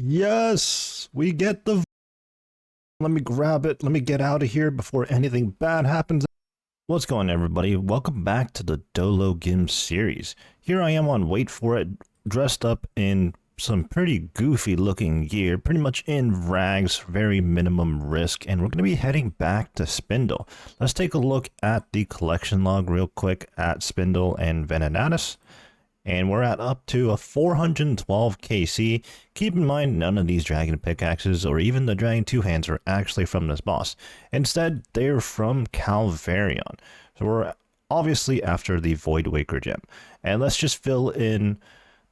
Yes, we get the... Let me grab it. Let me get out of here before anything bad happens. What's going on, everybody? Welcome back to the Dolo Gim series. Here I am on Wait For It, dressed up in some pretty goofy looking gear, pretty much in rags, very minimum risk, and we're going to be heading back to Spindle. Let's take a look at the collection log real quick at Spindle and Venenatus. And we're at up to a 412 KC. Keep in mind, none of these dragon pickaxes or even the dragon two hands are actually from this boss. Instead, they're from Calvarion. So we're obviously after the Void Waker gem. And let's just fill in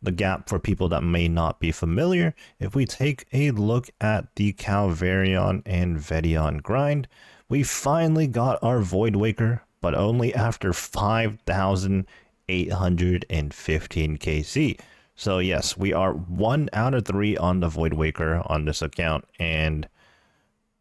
the gap for people that may not be familiar. If we take a look at the Calvarion and Vedion grind, we finally got our Void Waker, but only after 5,815 KC. So yes, we are 1 out of 3 on the Void Waker on this account, and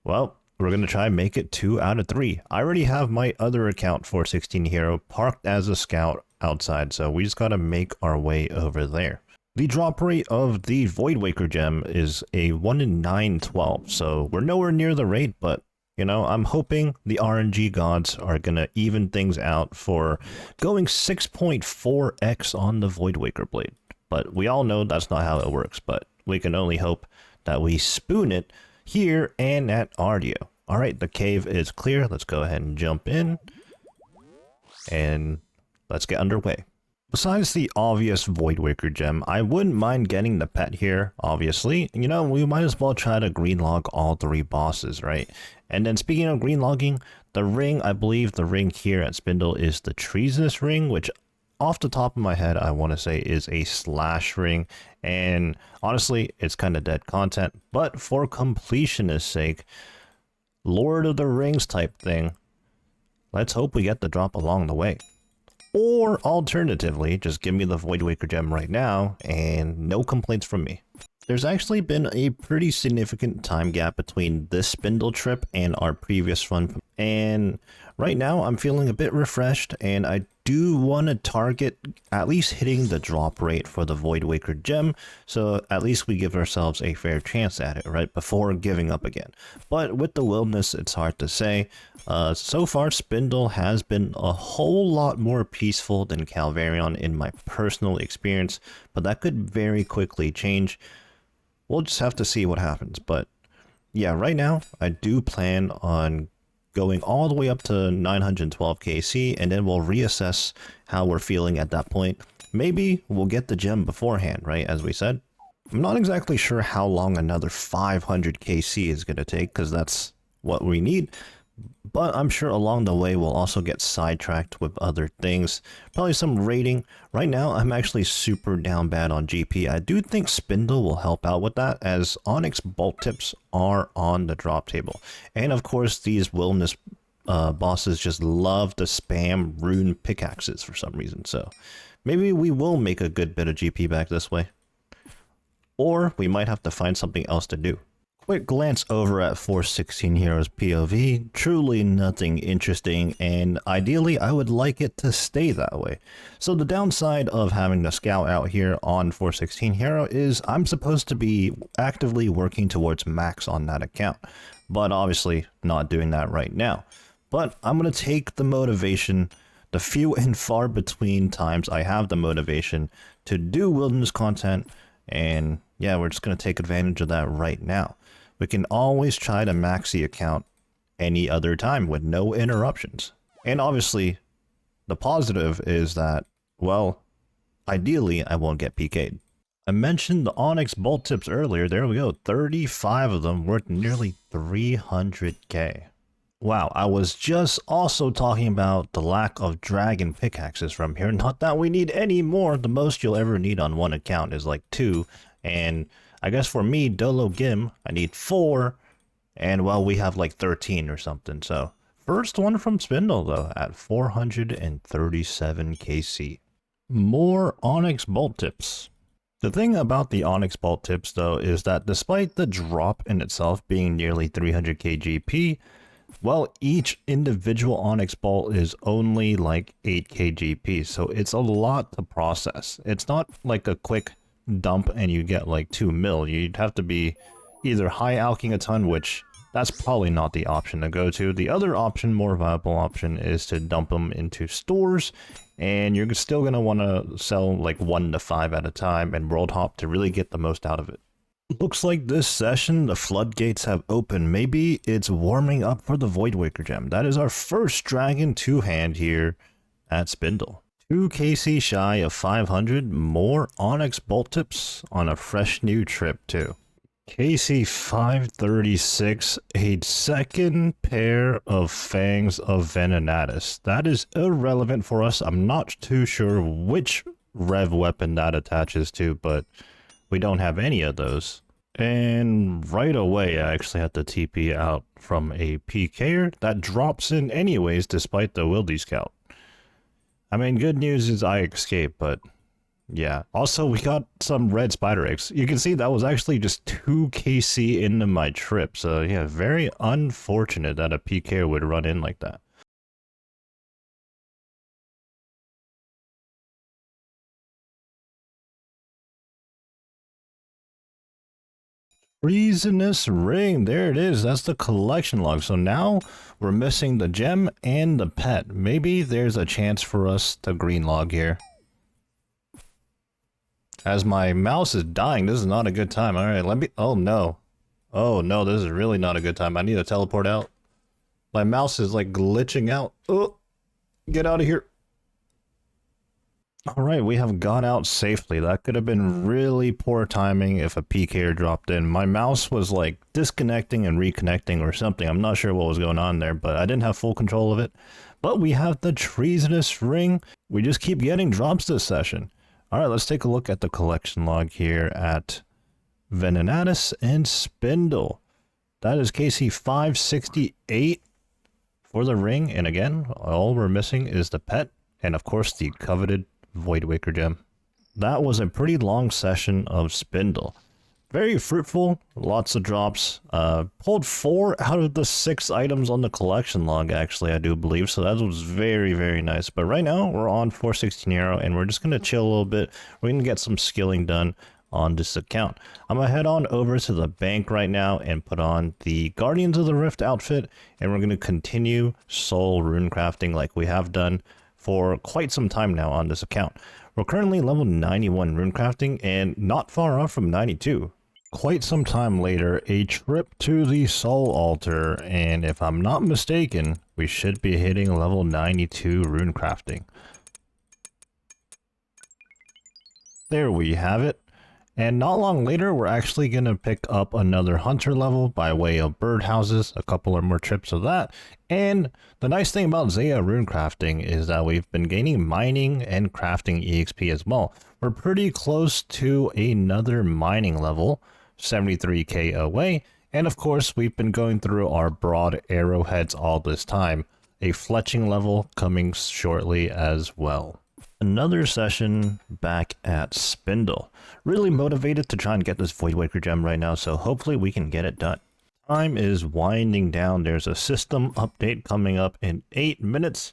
well, we're gonna try and make it 2 out of 3. I already have my other account 416 hero parked as a scout outside, so we just gotta make our way over there. The drop rate of the Void Waker gem is a 1 in 912, so we're nowhere near the rate, but you know, I'm hoping the RNG gods are going to even things out for going 6.4x on the Void Waker blade. But we all know that's not how it works, but we can only hope that we spoon it here and at Ardio. Alright, the cave is clear. Let's go ahead and jump in. And let's get underway. Besides the obvious Void Waker gem, I wouldn't mind getting the pet here, obviously. You know, we might as well try to green log all 3 bosses, right? And then speaking of green logging, the ring, I believe the ring here at Spindle is the Treasonous ring, which off the top of my head, I want to say is a slash ring. And honestly, it's kind of dead content, but for completionist's sake, Lord of the Rings type thing, let's hope we get the drop along the way. Or alternatively, just give me the Void Waker gem right now, and no complaints from me. There's actually been a pretty significant time gap between this Spindle trip and our previous run, and right now I'm feeling a bit refreshed, and I do want to target at least hitting the drop rate for the Void Waker gem, so at least we give ourselves a fair chance at it, right, before giving up again. But with the wilderness, it's hard to say. So far, Spindle has been a whole lot more peaceful than Calvarion in my personal experience, but that could very quickly change. We'll just have to see what happens, but yeah, right now, I do plan on going all the way up to 912 KC, and then we'll reassess how we're feeling at that point. Maybe we'll get the gem beforehand, right, as we said. I'm not exactly sure how long another 500 KC is going to take, because that's what we need. But I'm sure along the way we'll also get sidetracked with other things. Probably some raiding. Right now I'm actually super down bad on GP. I do think Spindle will help out with that, as Onyx bolt tips are on the drop table. And of course these wilderness bosses just love to spam rune pickaxes for some reason. So maybe we will make a good bit of GP back this way. Or we might have to find something else to do. Quick glance over at 416 Heroes POV, truly nothing interesting, and ideally I would like it to stay that way. So the downside of having the scout out here on 416 Hero is I'm supposed to be actively working towards max on that account, but obviously not doing that right now. But I'm going to take the motivation, the few and far between times I have the motivation to do wilderness content, and yeah, we're just going to take advantage of that right now. We can always try to max the account any other time with no interruptions. And obviously, the positive is that, well, ideally, I won't get PK'd. I mentioned the Onyx bolt tips earlier. There we go. 35 of them worth nearly 300k. Wow, I was just also talking about the lack of dragon pickaxes from here. Not that we need any more. The most you'll ever need on one account is like 2. And I guess for me, Dolo Gim, I need 4, and well, we have like 13 or something. So first one from Spindle though at 437 KC. More Onyx bolt tips. The thing about the Onyx bolt tips though is that despite the drop in itself being nearly 300k GP, well, each individual Onyx bolt is only like 8k GP, so it's a lot to process. It's not like a quick dump and you get like 2 mil. You'd have to be either high alking a ton, which that's probably not the option to go to. The other option, more viable option, is to dump them into stores, and you're still going to want to sell like 1 to 5 at a time and world hop to really get the most out of it. Looks like this session, the floodgates have opened. Maybe it's warming up for the Void Waker gem. That is our first Dragon 2-hand here at Spindle. 2 KC shy of 500, more Onyx bolt tips on a fresh new trip too. KC 536, a second pair of Fangs of Venenatus. That is irrelevant for us. I'm not too sure which rev weapon that attaches to, but we don't have any of those. And right away, I actually had to TP out from a PKer that drops in anyways, despite the Wildy Scout. I mean, good news is I escaped, but yeah. Also, we got some red spider eggs. You can see that was actually just 2 KC into my trip. So yeah, very unfortunate that a PKer would run in like that. Treasonous ring, there it is. That's the collection log. So now we're missing the gem and the pet. Maybe there's a chance for us to green log here. As my mouse is dying, this is not a good time. All right, let me. Oh no. Oh no, this is really not a good time. I need to teleport out. My mouse is like glitching out. Oh, get out of here. Alright, we have got out safely. That could have been really poor timing if a PKer dropped in. My mouse was like disconnecting and reconnecting or something. I'm not sure what was going on there, but I didn't have full control of it. But we have the treasonous ring. We just keep getting drops this session. Alright, let's take a look at the collection log here at Venenatus and Spindle. That is KC 568 for the ring. And again, all we're missing is the pet and of course the coveted Void Waker gem. That was a pretty long session of Spindle. Very fruitful, lots of drops. Pulled 4 out of the 6 items on the collection log, actually, I do believe. So that was very, very nice. But right now, we're on 416 Euro, and we're just going to chill a little bit. We're going to get some skilling done on this account. I'm going to head on over to the bank right now and put on the Guardians of the Rift outfit. And we're going to continue soul rune crafting like we have done for quite some time now on this account. We're currently level 91 runecrafting and not far off from 92. Quite some time later, a trip to the soul altar, and if I'm not mistaken, we should be hitting level 92 runecrafting. There we have it. And not long later, we're actually going to pick up another hunter level by way of birdhouses, a couple or more trips of that. And the nice thing about Zaya runecrafting is that we've been gaining mining and crafting EXP as well. We're pretty close to another mining level, 73k away. And of course, we've been going through our broad arrowheads all this time, a fletching level coming shortly as well. Another session back at Spindle. Really motivated to try and get this Void Waker gem right now, so hopefully we can get it done. Time is winding down. There's a system update coming up in 8 minutes.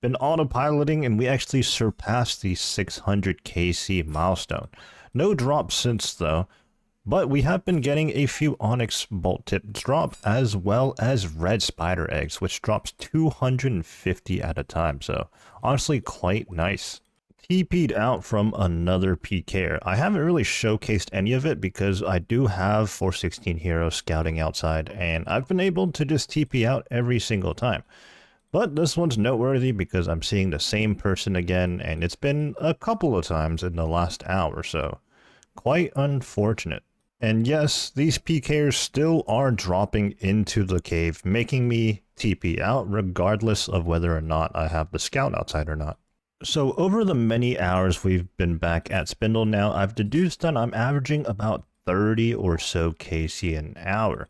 Been autopiloting and we actually surpassed the 600 KC milestone. No drops since though, but we have been getting a few Onyx bolt tips drop as well as red spider eggs, which drops 250 at a time. So honestly quite nice. TP'd out from another PKer. I haven't really showcased any of it because I do have 416 heroes scouting outside and I've been able to just TP out every single time. But this one's noteworthy because I'm seeing the same person again and it's been a couple of times in the last hour or so. Quite unfortunate. And yes, these PKers still are dropping into the cave, making me TP out regardless of whether or not I have the scout outside or not. So over the many hours we've been back at Spindle now, I've deduced that I'm averaging about 30 or so KC an hour.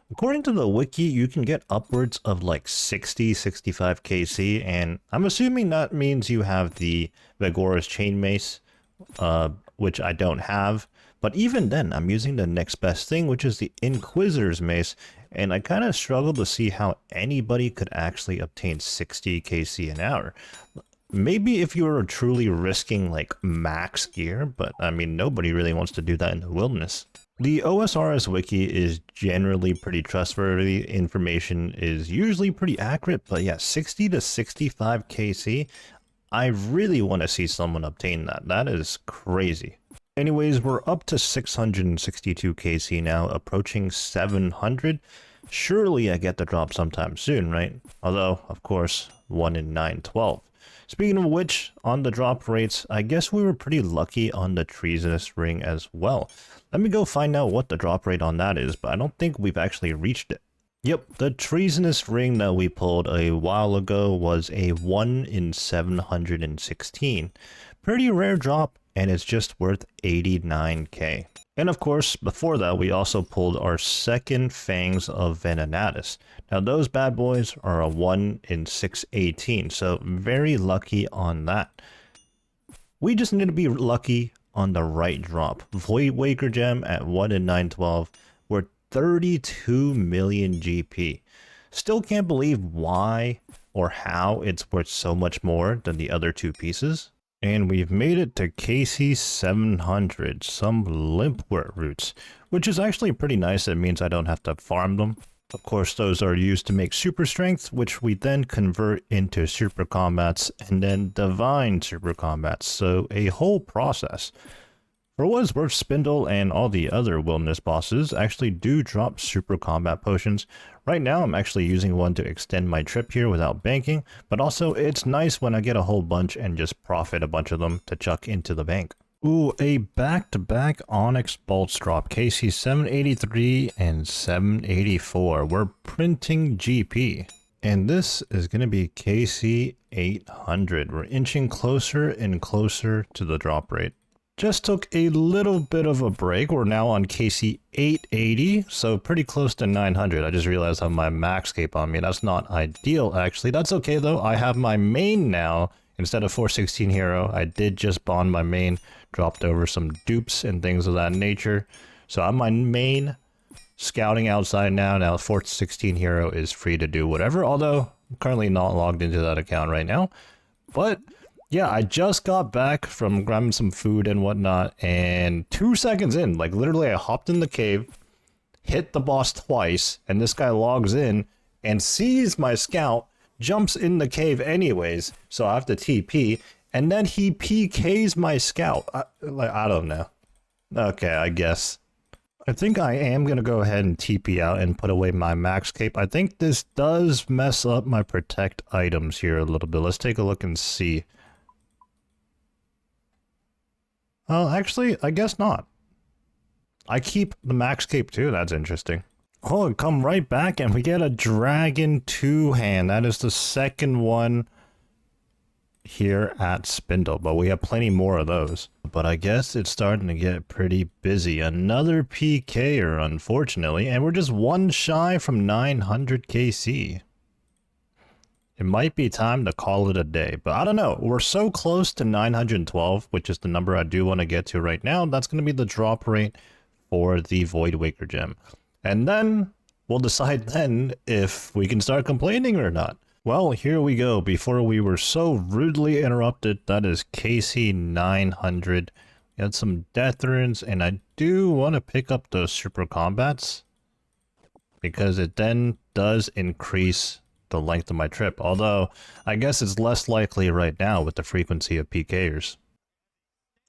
According to the wiki, you can get upwards of like 60, 65 KC, and I'm assuming that means you have the Vagora's Chain Mace, which I don't have. But even then, I'm using the next best thing, which is the Inquisitor's Mace, and I kind of struggle to see how anybody could actually obtain 60 KC an hour. Maybe if you were truly risking like max gear, but I mean, nobody really wants to do that in the wilderness. The OSRS wiki is generally pretty trustworthy. Information is usually pretty accurate, but yeah, 60 to 65 KC, I really want to see someone obtain that. That is crazy. Anyways, we're up to 662 KC now, approaching 700. Surely I get the drop sometime soon, right? Although, of course, 1 in 912. Speaking of which, on the drop rates, I guess we were pretty lucky on the treasonous ring as well. Let me go find out what the drop rate on that is, but I don't think we've actually reached it. Yep, the treasonous ring that we pulled a while ago was a 1 in 716. Pretty rare drop, and it's just worth 89k. And of course, before that, we also pulled our second Fangs of Venenatus. Now those bad boys are a 1 in 618, so very lucky on that. We just need to be lucky on the right drop. Void Waker Gem at 1 in 912, we're 32 million GP. Still can't believe why or how it's worth so much more than the other two pieces. And we've made it to KC 700, some limpwort roots, which is actually pretty nice. It means I don't have to farm them. Of course, those are used to make super strength, which we then convert into super combats and then divine super combats. So a whole process. For what it's worth, Spindle and all the other wilderness bosses actually do drop super combat potions. Right now, I'm actually using one to extend my trip here without banking, but also it's nice when I get a whole bunch and just profit a bunch of them to chuck into the bank. Ooh, a back-to-back Onyx Bolts drop, KC 783 and 784. We're printing GP. And this is going to be KC 800. We're inching closer and closer to the drop rate. Just took a little bit of a break. We're now on KC 880, so pretty close to 900. I just realized I have my max cape on me. That's not ideal, actually. That's okay, though. I have my main now. Instead of 416 hero, I did just bond my main, dropped over some dupes and things of that nature. So I'm my main, scouting outside now. Now 416 hero is free to do whatever, although I'm currently not logged into that account right now. But yeah, I just got back from grabbing some food and whatnot, and 2 seconds in, like literally I hopped in the cave, hit the boss twice, and this guy logs in and sees my scout, jumps in the cave anyways, so I have to TP, and then he PKs my scout. I don't know. Okay, I guess. I think I am going to go ahead and TP out and put away my max cape. I think this does mess up my protect items here a little bit. Let's take a look and see. Well, actually, I guess not. I keep the max cape too, that's interesting. Oh, and come right back and we get a dragon two-hand. That is the second one here at Spindle, but we have plenty more of those. But I guess it's starting to get pretty busy. Another PKer, unfortunately, and we're just one shy from 900 KC. It might be time to call it a day, but I don't know. We're so close to 912, which is the number I do want to get to right now. That's going to be the drop rate for the Void Waker gem. And then we'll decide then if we can start complaining or not. Well, here we go. Before we were so rudely interrupted, that is KC 900. We had some death runes, and I do want to pick up those super combats because it then does increase the length of my trip, although I guess it's less likely right now with the frequency of PKers.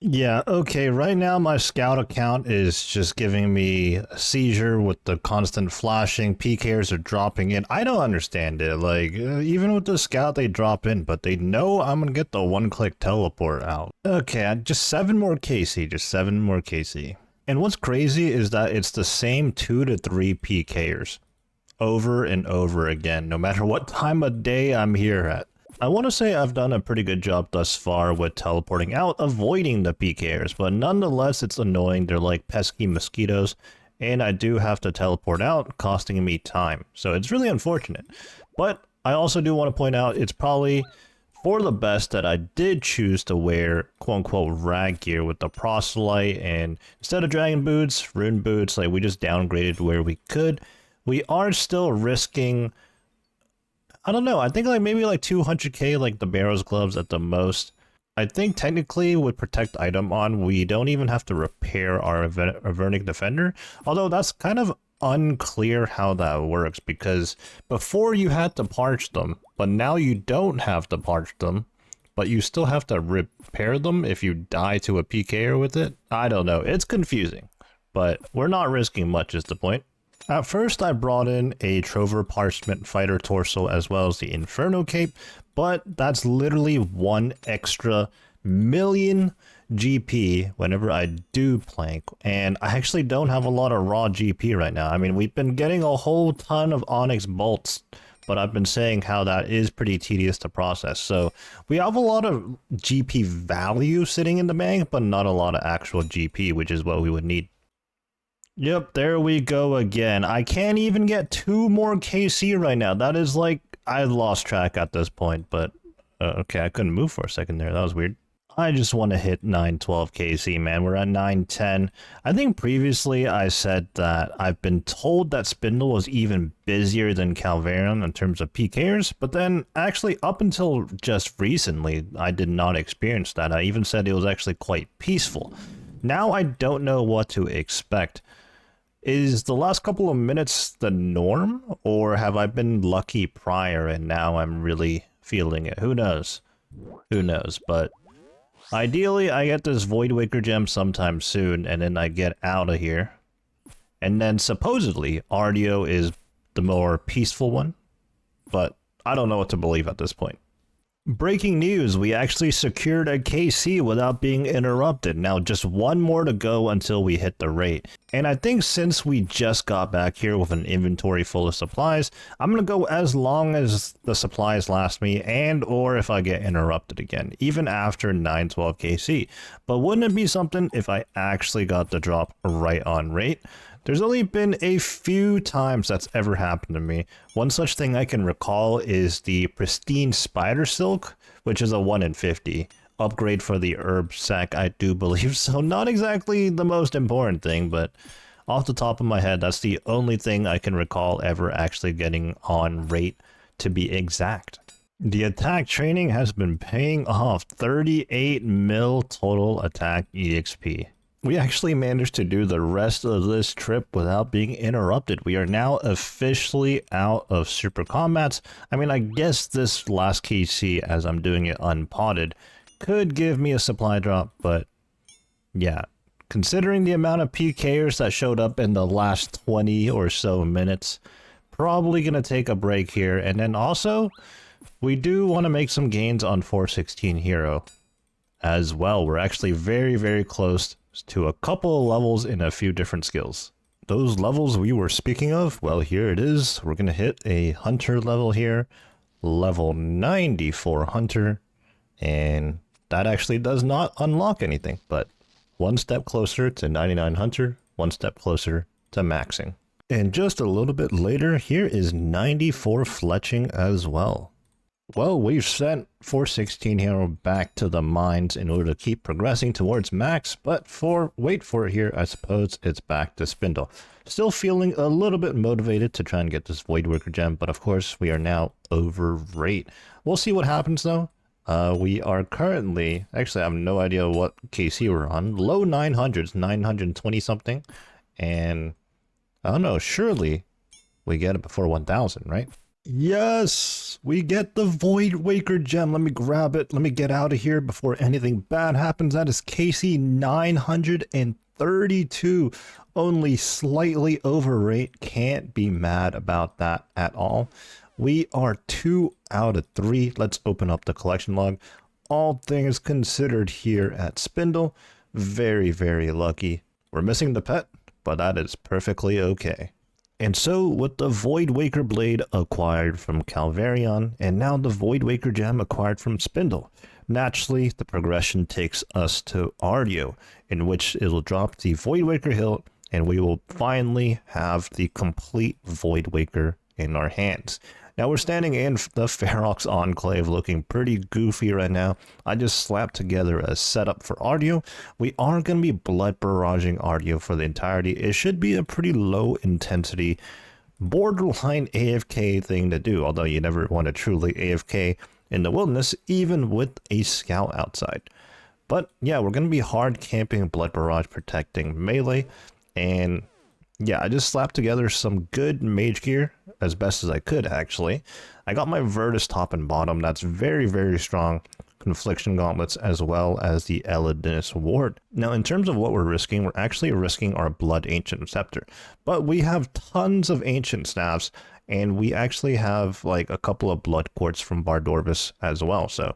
Yeah, okay, right now my scout account is just giving me a seizure with the constant flashing. PKers are dropping in. I don't understand it. Like, even with the scout they drop in, but they know I'm gonna get the one-click teleport out. Okay, just 7 more KC, just 7 more KC. And what's crazy is that it's the same 2 to 3 PKers. Over and over again, no matter what time of day I'm here at. I want to say I've done a pretty good job thus far with teleporting out, avoiding the PKers, but nonetheless it's annoying. They're like pesky mosquitoes, and I do have to teleport out, costing me time. So it's really unfortunate. But I also do want to point out it's probably for the best that I did choose to wear quote-unquote rag gear with the proselyte, and instead of dragon boots, rune boots, like we just downgraded where we could. We are still risking I don't know. I think like maybe like 200k, like the Barrow's gloves at the most. I think technically with Protect Item on, we don't even have to repair our Avernic Defender. Although that's kind of unclear how that works, because before you had to parch them, but now you don't have to parch them, but you still have to repair them if you die to a PKer with it. I don't know. It's confusing, but we're not risking much is the point. At first, I brought in a Trover Parchment Fighter torso as well as the Inferno Cape, but that's literally 1 extra million GP whenever I do plank, and I actually don't have a lot of raw GP right now. I mean, we've been getting a whole ton of Onyx bolts, but I've been saying how that is pretty tedious to process. So we have a lot of GP value sitting in the bank, but not a lot of actual GP, which is what we would need. Yep, there we go again. I can't even get 2 more KC right now. That is like, I lost track at this point, but okay, I couldn't move for a second there. That was weird. I just want to hit 912 KC, man. We're at 910. I think previously I said that I've been told that Spindle was even busier than Calvarion in terms of PKers, but then actually up until just recently, I did not experience that. I even said it was actually quite peaceful. Now I don't know what to expect. Is the last couple of minutes the norm, or have I been lucky prior and now I'm really feeling it? Who knows? Who knows, but ideally I get this Voidwaker gem sometime soon and then I get out of here. And then supposedly Ardio is the more peaceful one, but I don't know what to believe at this point. Breaking news, we actually secured a KC without being interrupted. Now just 1 more to go until we hit the rate. And I think since we just got back here with an inventory full of supplies, I'm going to go as long as the supplies last me and or if I get interrupted again, even after 912 KC. But wouldn't it be something if I actually got the drop right on rate? There's only been a few times that's ever happened to me. One such thing I can recall is the Pristine Spider Silk, which is a 1 in 50. Upgrade for the herb sack, I do believe. So not exactly the most important thing, but off the top of my head, that's the only thing I can recall ever actually getting on rate, to be exact. The attack training has been paying off. 38 mil total attack EXP. We actually managed to do the rest of this trip without being interrupted. We are now officially out of super combats. I mean, I guess this last KC, as I'm doing it unpotted, could give me a supply drop, but yeah, considering the amount of PKers that showed up in the last 20 or so minutes, probably going to take a break here. And then also, we do want to make some gains on 416 Hero as well. We're actually very, very close to a couple of levels in a few different skills. Those levels we were speaking of, well, here it is. We're going to hit a Hunter level here, level 94 Hunter, and that actually does not unlock anything, but 1 step closer to 99 Hunter, 1 step closer to maxing. And just a little bit later, here is 94 Fletching as well. Well, we've sent 416 Hero back to the mines in order to keep progressing towards max, but wait for it here, I suppose it's back to Spindle. Still feeling a little bit motivated to try and get this Voidwaker gem, but of course we are now over rate. We'll see what happens though. We are currently, actually I have no idea what KC we're on, low 900s, 920 something, and I don't know, surely we get it before 1000, right? Yes, we get the Voidwaker gem. Let me grab it. Let me get out of here before anything bad happens. That is KC 932, only slightly over rate. Can't be mad about that at all. We are 2 out of 3. Let's open up the collection log. All things considered here at Spindle, very, very lucky. We're missing the pet, but that is perfectly okay. And so, with the Voidwaker Blade acquired from Calvarion, and now the Voidwaker Gem acquired from Spindle, naturally the progression takes us to Ardio, in which it will drop the Voidwaker hilt, and we will finally have the complete Voidwaker in our hands. Now we're standing in the Ferox Enclave looking pretty goofy right now. I just slapped together a setup for Ardio. We are going to be blood barraging Ardio for the entirety. It should be a pretty low intensity borderline AFK thing to do, although you never want to truly AFK in the wilderness, even with a scout outside. But yeah, we're going to be hard camping Blood Barrage protecting melee, and yeah, I just slapped together some good mage gear as best as I could, actually. I got my Virtus top and bottom, that's very, very strong. Confliction gauntlets, as well as the Eladinus ward. Now, in terms of what we're risking, we're actually risking our Blood Ancient Scepter, but we have tons of ancient staffs, and we actually have like a couple of blood quartz from Bardorvis as well, so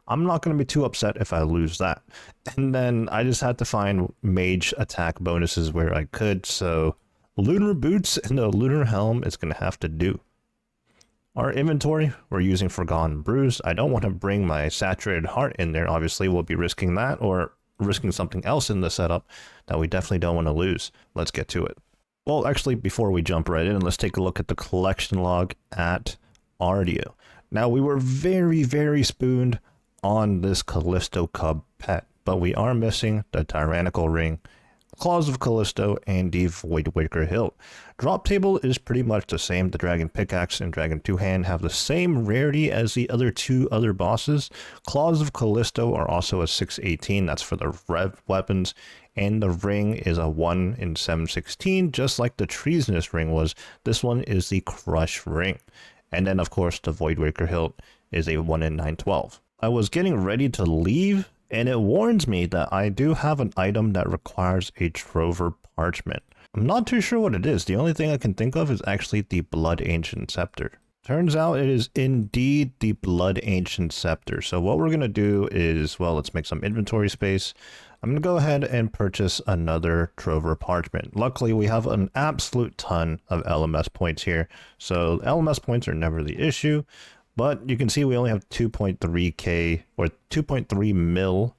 I'm not going to be too upset if I lose that. And then I just had to find mage attack bonuses where I could, so lunar boots and a lunar helm is going to have to do. Our inventory, we're using Forgotten Brews. I don't want to bring my Saturated Heart in there. Obviously, we'll be risking that or risking something else in the setup that we definitely don't want to lose. Let's get to it. Well, actually, before we jump right in, let's take a look at the collection log at Ardio. Now, we were very, very spooned on this Callisto Cub pet, but we are missing the Tyrannical Ring, Claws of Callisto, and the Voidwaker Hilt. Drop table is pretty much the same. The Dragon Pickaxe and Dragon Two-Hand have the same rarity as the other two other bosses. Claws of Callisto are also a 618, that's for the rev weapons, and the ring is a 1 in 716, just like the Treasonous Ring was. This one is the Crush Ring. And then, of course, the Voidwaker Hilt is a 1 in 912. I was getting ready to leave, and it warns me that I do have an item that requires a Trover Parchment. I'm not too sure what it is. The only thing I can think of is actually the Blood Ancient Scepter. Turns out it is indeed the Blood Ancient Scepter. So what we're going to do is, well, let's make some inventory space. I'm going to go ahead and purchase another Trover Parchment. Luckily, we have an absolute ton of LMS points here. So LMS points are never the issue. But you can see we only have 2.3k or 2.3 mil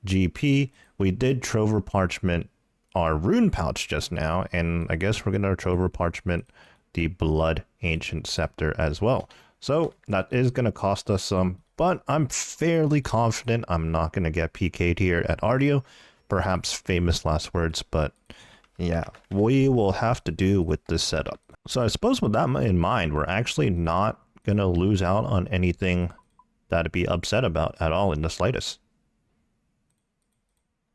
GP. We did Trover Parchment our rune pouch just now, and I guess we're going to Trover Parchment the Blood Ancient Scepter as well. So that is going to cost us some, but I'm fairly confident I'm not going to get PK'd here at Ardio. Perhaps famous last words, but yeah, we will have to do with this setup. So I suppose with that in mind, we're actually not going to lose out on anything that'd be upset about at all in the slightest.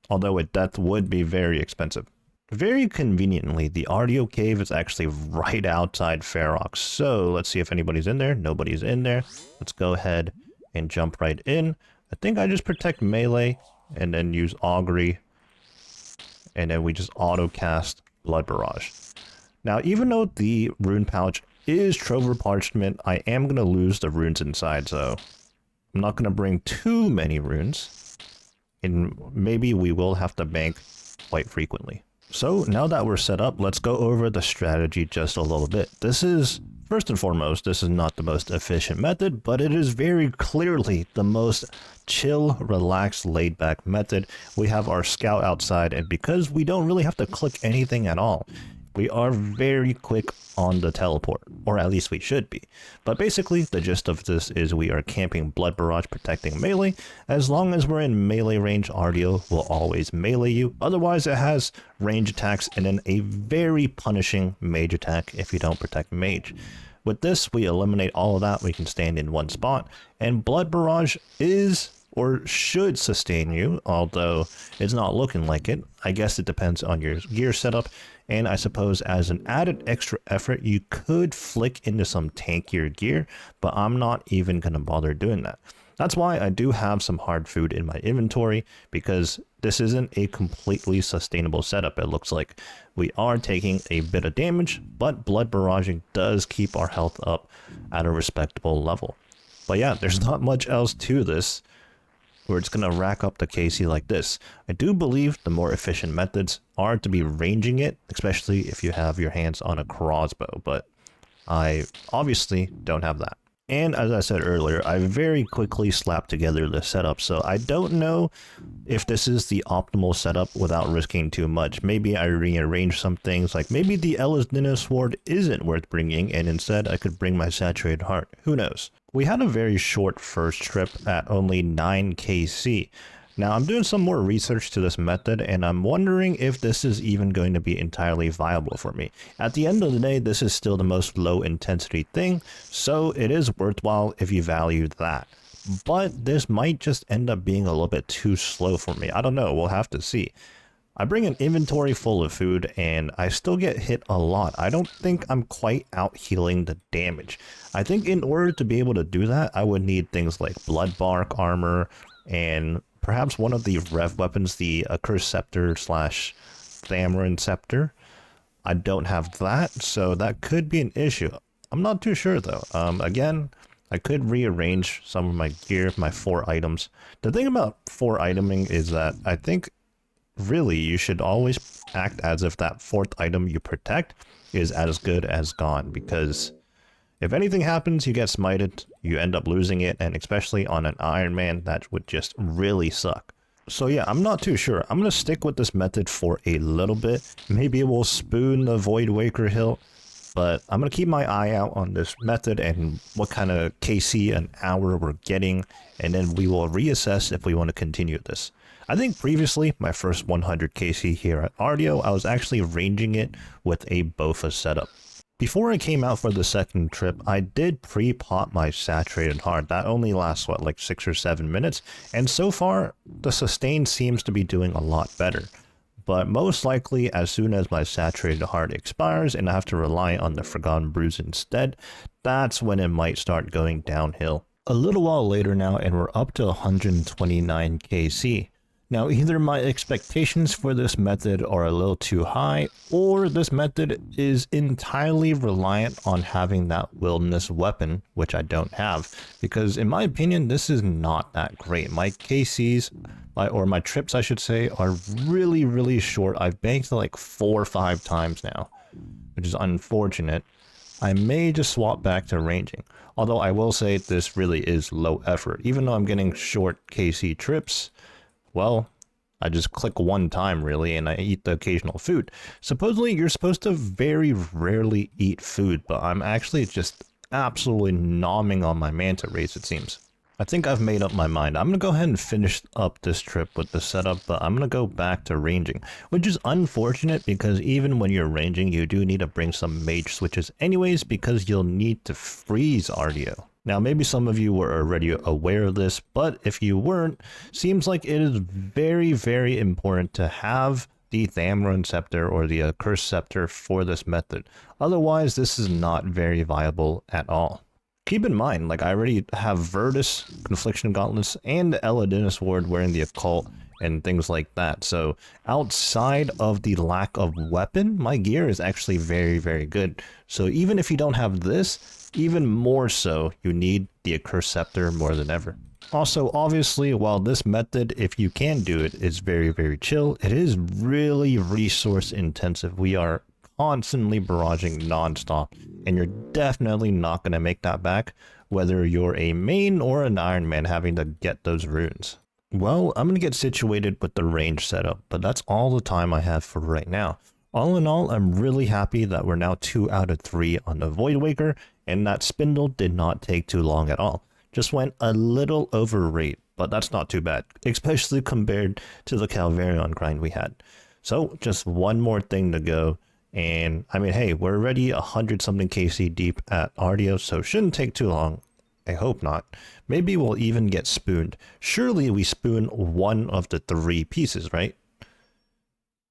Although a death would be very expensive. Very conveniently, the Ardio Cave is actually right outside Ferox. So let's see if anybody's in there. Nobody's in there. Let's go ahead and jump right in. I think I just protect melee and then use Augury. And then we just auto cast Blood Barrage. Now, even though the rune pouch is Trover Parchment, I am going to lose the runes inside, so I'm not going to bring too many runes. And maybe we will have to bank quite frequently. So now that we're set up, let's go over the strategy just a little bit. This is, first and foremost, this is not the most efficient method, but it is very clearly the most chill, relaxed, laid-back method. We have our scout outside, and because we don't really have to click anything at all, we are very quick on the teleport, or at least we should be. But basically, the gist of this is we are camping Blood Barrage protecting melee. As long as we're in melee range, Ardio will always melee you. Otherwise, it has range attacks and then a very punishing mage attack if you don't protect mage. With this, we eliminate all of that. We can stand in one spot, and Blood Barrage is or should sustain you, although it's not looking like it. I guess it depends on your gear setup, and I suppose as an added extra effort, you could flick into some tankier gear, but I'm not even going to bother doing that. That's why I do have some hard food in my inventory, because this isn't a completely sustainable setup. It looks like we are taking a bit of damage, but Blood Barraging does keep our health up at a respectable level. But yeah, there's not much else to this, where it's going to rack up the KC like this. I do believe the more efficient methods are to be ranging it, especially if you have your hands on a crossbow, but I obviously don't have that. And as I said earlier, I very quickly slapped together the setup, so I don't know if this is the optimal setup without risking too much. Maybe I rearrange some things, like maybe the Eladinus sword isn't worth bringing, and instead I could bring my Saturated Heart. Who knows? We had a very short first trip at only 9 KC. Now, I'm doing some more research to this method, and I'm wondering if this is even going to be entirely viable for me. At the end of the day, this is still the most low intensity thing, so it is worthwhile if you value that. But this might just end up being a little bit too slow for me. I don't know, we'll have to see. I bring an inventory full of food and I still get hit a lot. I don't think I'm quite out healing the damage. I think in order to be able to do that, I would need things like blood bark armor and perhaps one of the rev weapons, the Accursed Scepter slash Thamrin Scepter. I don't have that, so that could be an issue. I'm not too sure though. Again, I could rearrange some of my gear, my 4 items. The thing about 4 iteming is that I think really you should always act as if that 4th item you protect is as good as gone, because if anything happens, you get smited, you end up losing it, and especially on an Ironman, that would just really suck. So yeah, I'm not too sure. I'm going to stick with this method for a little bit. Maybe we'll spoon the Void Waker hill, but I'm going to keep my eye out on this method and what kind of KC an hour we're getting, and then we will reassess if we want to continue this. I think previously, my first 100 KC here at Ardio, I was actually ranging it with a BOFA setup. Before I came out for the second trip, I did pre-pop my saturated heart. That only lasts, what, like 6 or 7 minutes? And so far, the sustain seems to be doing a lot better. But most likely, as soon as my saturated heart expires and I have to rely on the Forgotten Brews instead, that's when it might start going downhill. A little while later now, and we're up to 129 KC. Now, either my expectations for this method are a little too high, or this method is entirely reliant on having that wilderness weapon, which I don't have, because in my opinion, this is not that great. My KCs, or my trips I should say, are really, really short. I've banked like 4 or 5 times now, which is unfortunate. I may just swap back to ranging, although I will say this really is low effort. Even though I'm getting short KC trips, well, I just click one time really and I eat the occasional food. Supposedly you're supposed to very rarely eat food, but I'm actually just absolutely nomming on my manta rays, it seems. I think I've made up my mind. I'm going to go ahead and finish up this trip with the setup, but I'm going to go back to ranging, which is unfortunate because even when you're ranging, you do need to bring some mage switches anyways, because you'll need to freeze Ardio. Now, maybe some of you were already aware of this, but if you weren't, seems like it is very, very important to have the Thamrin Scepter or the Accursed Scepter for this method. Otherwise, this is not very viable at all. Keep in mind, like, I already have Virtus, Confliction Gauntlets, and the Eladinus Ward wearing the Occult and things like that. So outside of the lack of weapon, my gear is actually very, very good. So even if you don't have this, even more so, you need the Accursed Scepter more than ever. Also, obviously, while this method, if you can do it, is very, very chill, it is really resource intensive. We are constantly barraging non-stop, and you're definitely not going to make that back, whether you're a main or an Ironman having to get those runes. Well, I'm going to get situated with the range setup, but that's all the time I have for right now. All in all, I'm really happy that we're now 2 out of 3 on the Void Waker, and that spindle did not take too long at all. Just went a little over rate, but that's not too bad, especially compared to the Calvarion grind we had. So just one more thing to go, and I mean, hey, we're already 100 something KC deep at Ardio, so shouldn't take too long. I hope not. Maybe we'll even get spooned. Surely we spoon one of the 3 pieces, right?